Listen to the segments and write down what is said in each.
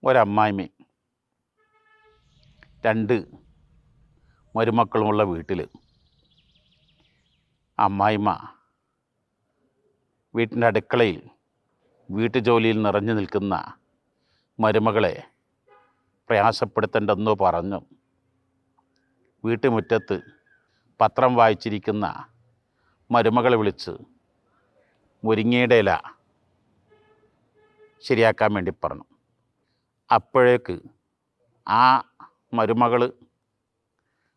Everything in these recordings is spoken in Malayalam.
ഒരമ്മായിമ്മയും 2 മരുമക്കളുമുള്ള വീട്ടിൽ അമ്മായിമ്മ വീട്ടിൻ്റെ അടുക്കളയിൽ വീട്ടുജോലിയിൽ നിറഞ്ഞു നിൽക്കുന്ന മരുമകളെ പ്രയാസപ്പെടുത്തേണ്ടെന്നോ പറഞ്ഞു വീട്ടുമുറ്റത്ത് പത്രം വായിച്ചിരിക്കുന്ന മരുമകളെ വിളിച്ച് മുരിങ്ങയുടെ ഇല ശരിയാക്കാൻ വേണ്ടി പറഞ്ഞു. അപ്പോഴേക്ക് ആ മരുമകൾ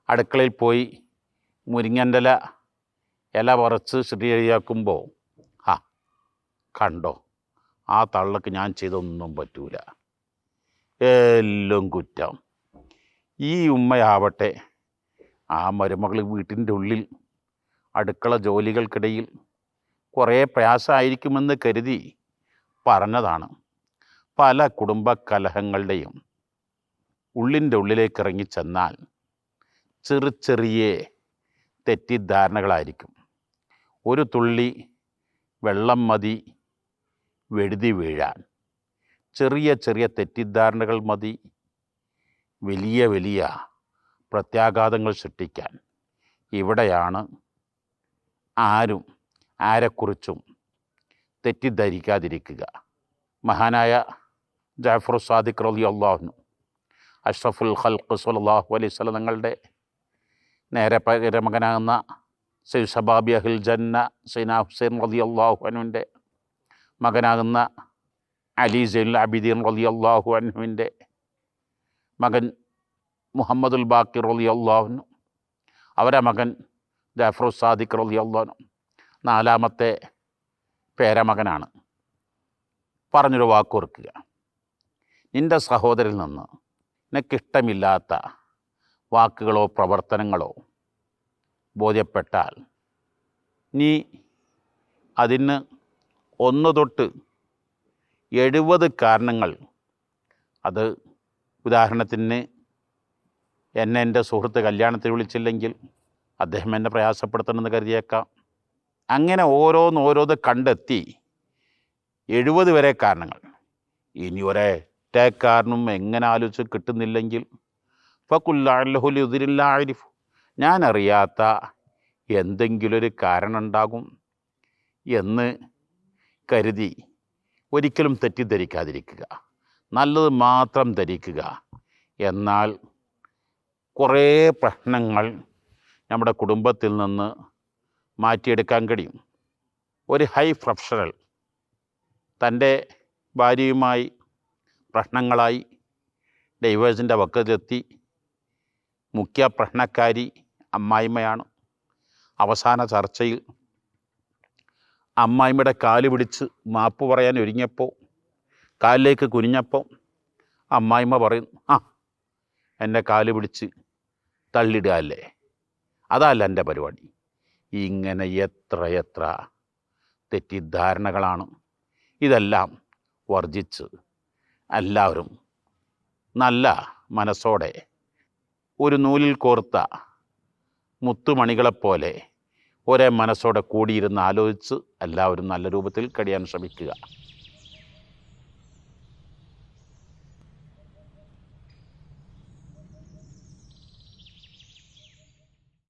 അടുക്കളയിൽ പോയി മുരിങ്ങൻ്റെ ഇല പറിച്ച് ശരിയാക്കുമ്പോൾ കണ്ടോ, ആ തള്ളക്ക് ഞാൻ ചെയ്തൊന്നും പറ്റൂല, എല്ലാം കുറ്റം. ഈ ഉമ്മയാവട്ടെ ആ മരുമകൾ വീട്ടിൻ്റെ ഉള്ളിൽ അടുക്കള ജോലികൾക്കിടയിൽ കുറേ പ്രയാസമായിരിക്കുമെന്ന് കരുതി പറഞ്ഞതാണ്. പല കുടുംബ കലഹങ്ങളുടെയും ഉള്ളിൻ്റെ ഉള്ളിലേക്ക് ഇറങ്ങിച്ചെന്നാൽ ചെറിയ തെറ്റിദ്ധാരണകളായിരിക്കും. ഒരു തുള്ളി വെള്ളം മതി വെഴുതി വീഴാൻ. ചെറിയ തെറ്റിദ്ധാരണകൾ മതി വലിയ പ്രത്യാഘാതങ്ങൾ സൃഷ്ടിക്കാൻ. ഇവിടെയാണ് ആരും ആരെക്കുറിച്ചും തെറ്റിദ്ധരിക്കാതിരിക്കുക. മഹാനായ ജഅഫർ സാദിഖ് റളിയല്ലാഹു അൻഹു അഷ്റഫുൽ ഖൽഖ് സ്വല്ലല്ലാഹു അലൈഹി വസല്ലം തങ്ങളുടെ നേരെ മകനാകുന്ന സയ്യിദ് ശബാബി അഹ്ൽ ജന്ന സയ്യിദ്ന ഹുസൈൻ റളിയല്ലാഹു അൻഹുവിൻ്റെ മകനാകുന്ന അലി സൈനുൽ ആബിദീൻ റളിയല്ലാഹു അൻഹുവിൻ്റെ മകൻ മുഹമ്മദുൽ ബാക്കിർ റളിയല്ലാഹു അൻഹു, അവരുടെ മകൻ ജഅഫർ സാദിഖ് റളിയല്ലാഹു അൻഹു 4ാമത്തെ പേരമകനാണ്. പറഞ്ഞൊരു വാക്കോർക്കുക, നിൻ്റെ സഹോദരിൽ നിന്ന് നിനക്കിഷ്ടമില്ലാത്ത വാക്കുകളോ പ്രവർത്തനങ്ങളോ ബോധ്യപ്പെട്ടാൽ നീ അതിന് 1 തൊട്ട് 70 കാരണങ്ങൾ, അത് ഉദാഹരണത്തിന് എന്നെ എൻ്റെ സുഹൃത്ത് കല്യാണത്തിന് വിളിച്ചില്ലെങ്കിൽ അദ്ദേഹം എന്നെ പ്രയാസപ്പെടുത്തണമെന്ന് കരുതിയേക്കാം. അങ്ങനെ ഓരോന്ന് കണ്ടെത്തി 70 വരെ കാരണങ്ങൾ. ഇനി ഒരൊറ്റ കാരണം എങ്ങനെ ആലോചിച്ച് കിട്ടുന്നില്ലെങ്കിൽ ഫക്കുല്ലാഹുലിദിരില്ലാരിഫ്, ഞാൻ അറിയാത്ത എന്തെങ്കിലും ഒരു കാരണം ഉണ്ടാകും എന്ന് കരുതി ഒരിക്കലും തെറ്റിദ്ധരിക്കാതിരിക്കുക, നല്ലത് മാത്രം ധരിക്കുക. എന്നാൽ കുറേ പ്രശ്നങ്ങൾ നമ്മുടെ കുടുംബത്തിൽ നിന്ന് മാറ്റിയെടുക്കാൻ കഴിയും. ഒരു ഹൈ പ്രൊഫഷണൽ തൻ്റെ ഭാര്യയുമായി പ്രശ്നങ്ങളായി ഡൈവേഴ്സിൻ്റെ വക്കത്തിലെത്തി. മുഖ്യ പ്രശ്നക്കാരി അമ്മായിമ്മയാണ്. അവസാന ചർച്ചയിൽ അമ്മായിമ്മയുടെ കാല് പിടിച്ച് മാപ്പ് പറയാൻ ഒരുങ്ങിയപ്പോൾ, കാലിലേക്ക് കുനിഞ്ഞപ്പോൾ അമ്മായിമ്മ പറയും, എൻ്റെ കാല് പിടിച്ച് തള്ളിടുക അല്ലേ, അതല്ല എൻ്റെ പരിപാടി. ഇങ്ങനെ എത്ര തെറ്റിദ്ധാരണകളാണ്. ഇതെല്ലാം വർജിച്ച് എല്ലാവരും നല്ല മനസ്സോടെ ഒരു നൂലിൽ കോർത്ത മുത്തുമണികളെപ്പോലെ ഒരേ മനസ്സോടെ കൂടിയിരുന്ന് ആലോചിച്ച് എല്ലാവരും നല്ല രൂപത്തിൽ കഴിയാൻ ശ്രമിക്കുക.